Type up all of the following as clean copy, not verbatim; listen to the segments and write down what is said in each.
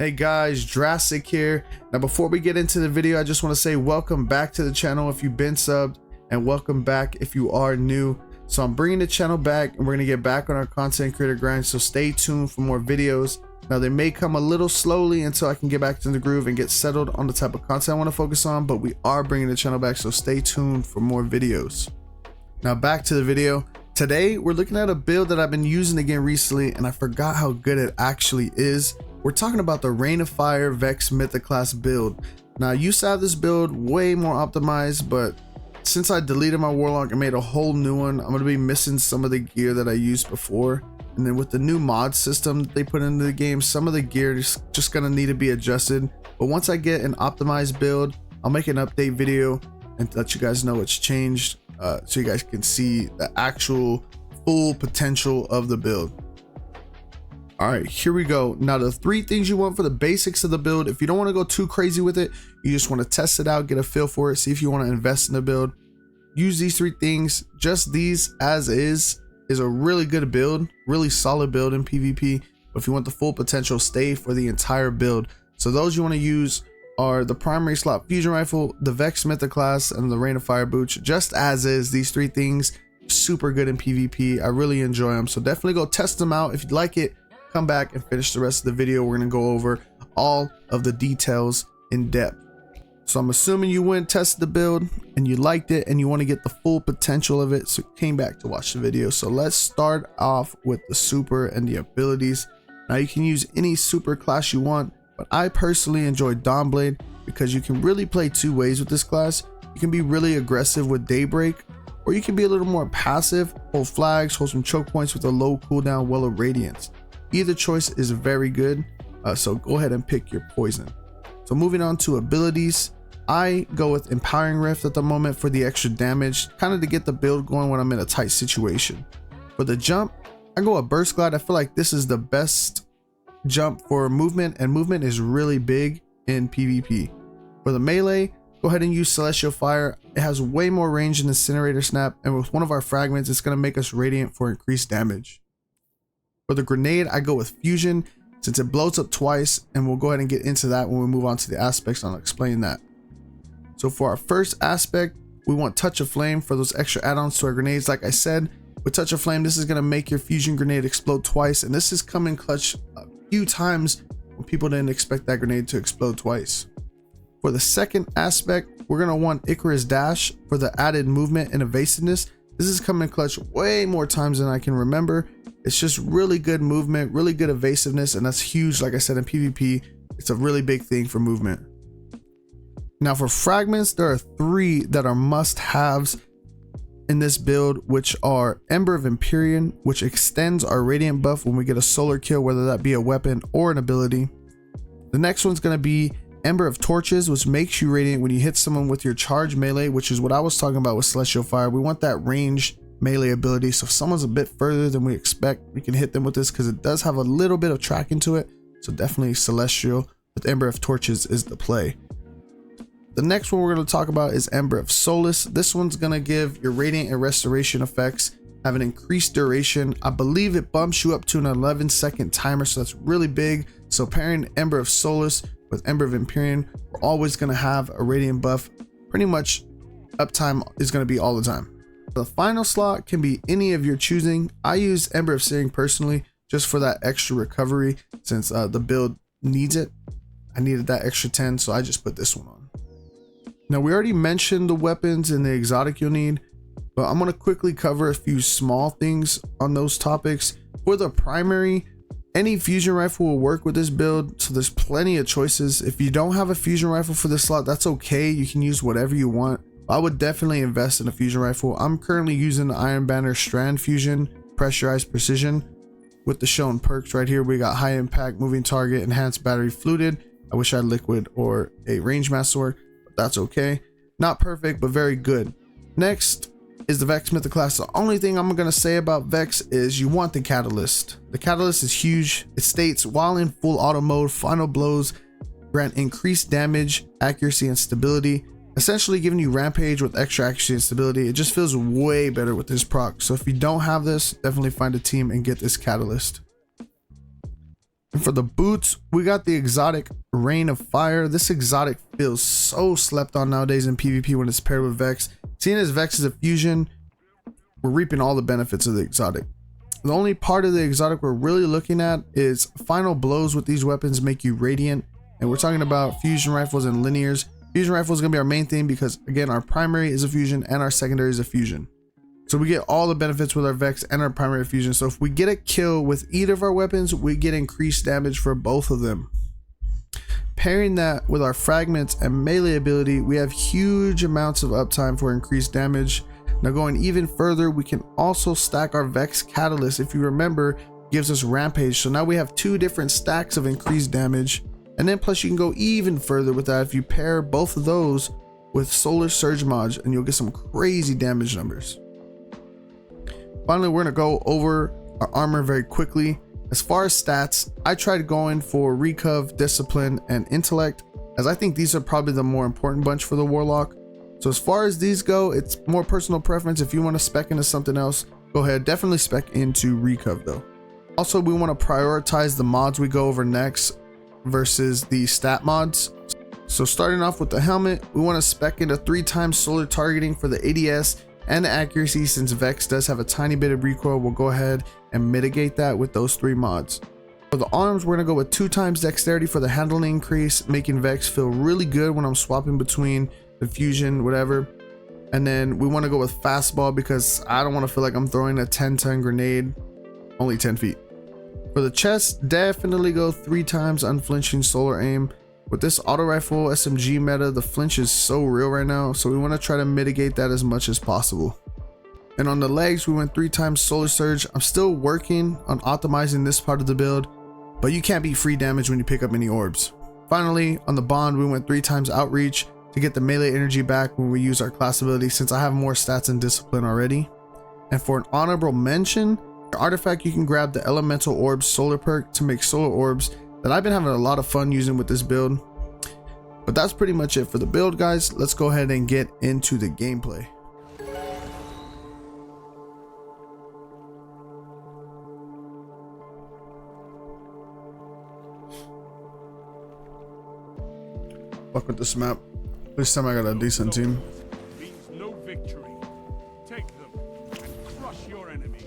Hey guys, Drastic here. Now before we get into the video, I just want to say welcome back to the channel if you've been subbed, and welcome back if you are new. So I'm bringing the channel back and we're gonna get back on our content creator grind, so stay tuned for more videos. Now they may come a little slowly until I can get back to the groove and get settled on the type of content I want to focus on, but we are bringing the channel back, so stay tuned for more videos. Now back to the video. Today we're looking at a build that I've been using again recently and I forgot how good it actually is. We're talking about the Rain of Fire Vex Mythic class build. Now I used to have this build way more optimized, but since I deleted my Warlock and made a whole new one, I'm going to be missing some of the gear that I used before. And then with the new mod system that they put into the game, some of the gear is just going to need to be adjusted. But once I get an optimized build, I'll make an update video and let you guys know what's changed, so you guys can see the actual full potential of the build. All right, here we go. Now the three things you want for the basics of the build, if you don't want to go too crazy with it, you just want to test it out, get a feel for it, see if you want to invest in the build, use these three things. Just these as is a really good build, really solid build in PvP. But if you want the full potential, stay for the entire build. So those you want to use are the primary slot fusion rifle, the Vex Mythic class, and the Rain of Fire boots. Just as is, these three things super good in PvP. I really enjoy them, so definitely go test them out. If you like it, come back and finish the rest of the video. We're going to go over all of the details in depth. So I'm assuming you went and tested the build and you liked it and you want to get the full potential of it, so you came back to watch the video. So let's start off with the super and the abilities. Now you can use any super class you want, but I personally enjoy Dawnblade because you can really play two ways with this class. You can be really aggressive with Daybreak, or you can be a little more passive, hold flags, hold some choke points with a low cooldown Well of Radiance. Either choice is very good, so go ahead and pick your poison. So moving on to abilities, I go with Empowering Rift at the moment for the extra damage, kind of to get the build going when I'm in a tight situation. For the jump, I go with Burst Glide. I feel like this is the best jump for movement, and movement is really big in PvP. For the melee, go ahead and use Celestial Fire. It has way more range than Incinerator Snap, and with one of our fragments, it's going to make us radiant for increased damage. For the grenade, I go with Fusion since it blows up twice, and we'll go ahead and get into that when we move on to the aspects, and I'll explain that. So for our first aspect, we want Touch of Flame for those extra add-ons to our grenades. Like I said, with Touch of Flame, this is going to make your fusion grenade explode twice, and this has come in clutch a few times when people didn't expect that grenade to explode twice. For the second aspect, we're going to want Icarus Dash for the added movement and evasiveness. This has come in clutch way more times than I can remember. It's just really good movement, really good evasiveness, and that's huge. Like I said, in PvP, it's a really big thing for movement. Now for fragments, there are three that are must-haves in this build, which are Ember of Empyrean, which extends our radiant buff when we get a solar kill, whether that be a weapon or an ability. The next one's going to be Ember of Torches, which makes you radiant when you hit someone with your charge melee, which is what I was talking about with Celestial Fire. We want that range melee ability, so if someone's a bit further than we expect, we can hit them with this because it does have a little bit of tracking to it. So definitely Celestial with Ember of Torches is the play. The next one we're going to talk about is Ember of Solace. This one's going to give your radiant and restoration effects have an increased duration. I believe it bumps you up to an 11-second timer, so that's really big. So pairing Ember of Solace with Ember of Empyrean, we're always going to have a radiant buff. Pretty much uptime is going to be all the time. The final slot can be any of your choosing. I use Ember of Searing personally just for that extra recovery, since the build needs it. I needed that extra 10, so I just put this one on. Now we already mentioned the weapons and the exotic you'll need, but I'm going to quickly cover a few small things on those topics. For the primary, any fusion rifle will work with this build, so there's plenty of choices. If you don't have a fusion rifle for this slot, that's okay. You can use whatever you want. I would definitely invest in a fusion rifle. I'm currently using the Iron Banner Strand Fusion Pressurized Precision with the shown perks right here. We got High Impact, Moving Target, Enhanced Battery Fluted. I wish I had Liquid or a Range Mass Sword, but that's okay. Not perfect, but very good. Next is the Vex Mythic class. The only thing I'm going to say about Vex is you want the Catalyst. The Catalyst is huge. It states, while in full auto mode, final blows grant increased damage, accuracy, and stability, essentially giving you Rampage with extra accuracy and stability. It just feels way better with this proc. So if you don't have this, definitely find a team and get this Catalyst. And for the boots, we got the exotic Rain of Fire. This exotic feels so slept on nowadays in PvP when it's paired with Vex. Seeing as Vex is a fusion, we're reaping all the benefits of the exotic. The only part of the exotic we're really looking at is final blows with these weapons make you radiant. And we're talking about fusion rifles and linears. Fusion rifle is going to be our main thing because, again, our primary is a fusion and our secondary is a fusion. So we get all the benefits with our Vex and our primary fusion. So if we get a kill with either of our weapons, we get increased damage for both of them. Pairing that with our fragments and melee ability, we have huge amounts of uptime for increased damage. Now going even further, we can also stack our Vex Catalyst. If you remember, gives us Rampage. So now we have 2 different stacks of increased damage. And then plus you can go even further with that if you pair both of those with Solar Surge mods, and you'll get some crazy damage numbers. Finally, we're gonna go over our armor very quickly. As far as stats, I tried going for Recov, Discipline, and Intellect, as I think these are probably the more important bunch for the Warlock. So as far as these go, it's more personal preference. If you want to spec into something else, go ahead. Definitely spec into Recov though. Also, we want to prioritize the mods we go over next versus the stat mods. So starting off with the helmet, we want to spec into 3x solar targeting for the ADS and the accuracy. Since Vex does have a tiny bit of recoil, we'll go ahead and mitigate that with those 3 mods. For the arms, we're gonna go with 2x dexterity for the handling increase, making Vex feel really good when I'm swapping between the fusion, whatever. And then we want to go with fastball because I don't want to feel like I'm throwing a 10-ton grenade only 10 feet. For the chest, definitely go 3x unflinching solar aim. With this auto rifle SMG meta, the flinch is so real right now, so we want to try to mitigate that as much as possible. And on the legs, we went 3x solar surge. I'm still working on optimizing this part of the build, but you can't beat free damage when you pick up any orbs. Finally, on the bond, we went 3x outreach to get the melee energy back when we use our class ability, since I have more stats and discipline already. And for an honorable mention, the artifact, you can grab the elemental orbs solar perk to make solar orbs that I've been having a lot of fun using with this build. But that's pretty much it for the build, guys. Let's go ahead and get into the gameplay. Fuck with this map. This time I got a decent team. Means no victory. Take them and crush your enemies.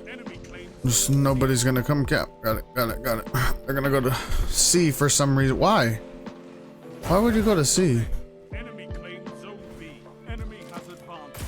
Enemy claims. Just nobody's gonna come cap. Got it. They're gonna go to C for some reason. Why? Why would you go to C? Enemy claims zone B. Enemy has advanced.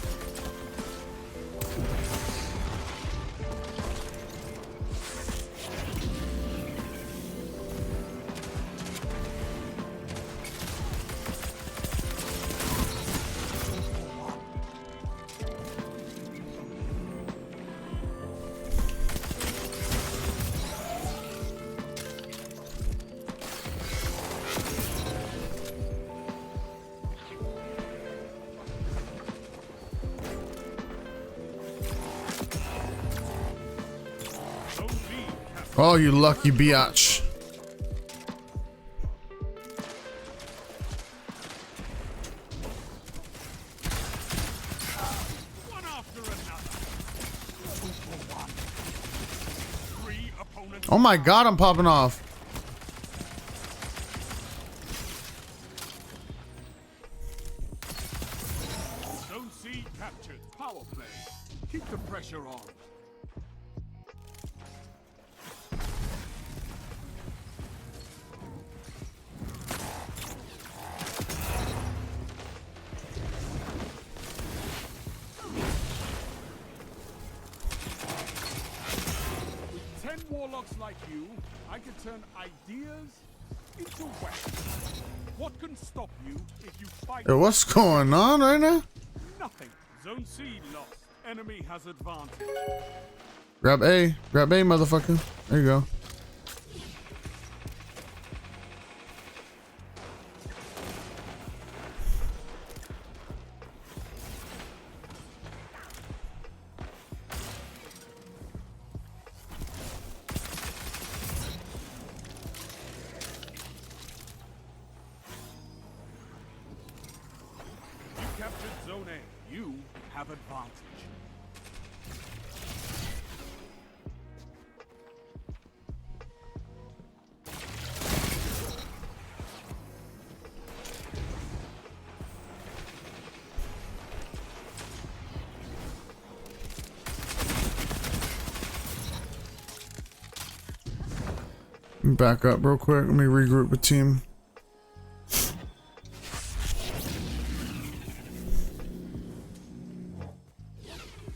Oh, you lucky biatch. One after another. 2-for-1. 3 opponents. Oh my god, I'm popping off. Zone C captured. Power play. Keep the pressure on. With 10 warlocks like you, I can turn ideas into weapons. What can stop you if you fight? Yo, what's going on right now? Nothing. Zone C lost. Enemy has advantage. Grab A, motherfucker. There you go. You captured Zone A. You have advantage. Back up real quick. Let me regroup the team.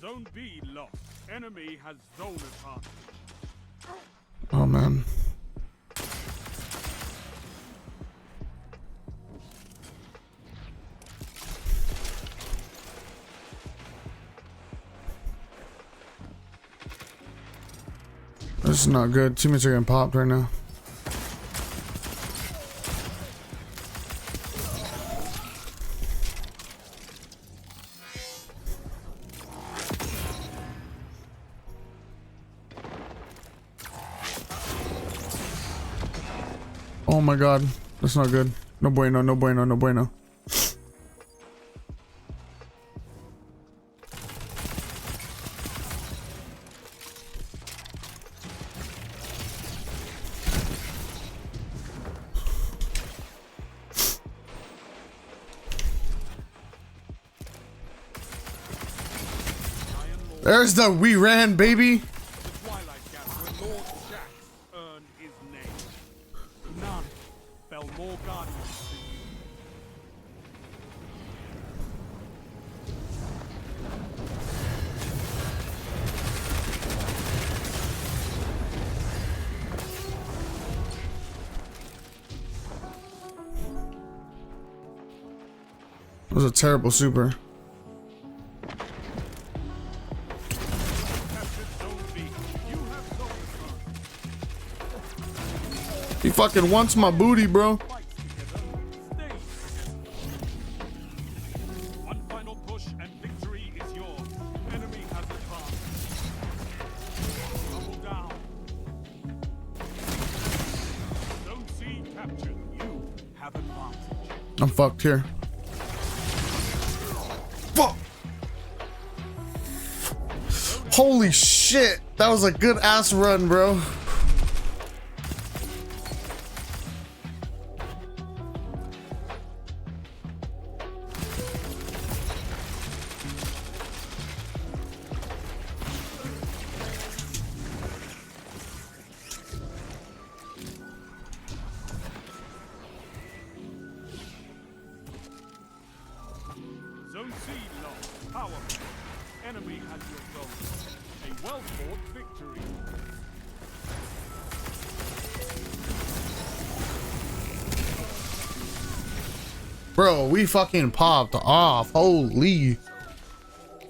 Zone B lost. Enemy has zone advantage. Oh man. This is not good. Teammates are getting popped right now. Oh my god. That's not good. No bueno, no bueno, no bueno. There's the we ran, baby. The Twilight Gap where Lord Shax earned his name. None fell more guardians than you. That was a terrible super. He fucking wants my booty, bro. One final push and victory is yours. Enemy has advanced. Double down. Zone C captured. You have advantage. I'm fucked here. Fuck. Holy shit. That was a good ass run, bro. Zone C lost. Power. Enemy has your zone. A well-fought victory. Bro, we fucking popped off. Holy.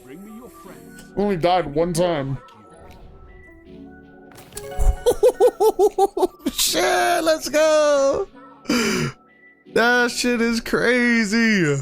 Bring me your friends. Only died one time. Shit, let's go. That shit is crazy.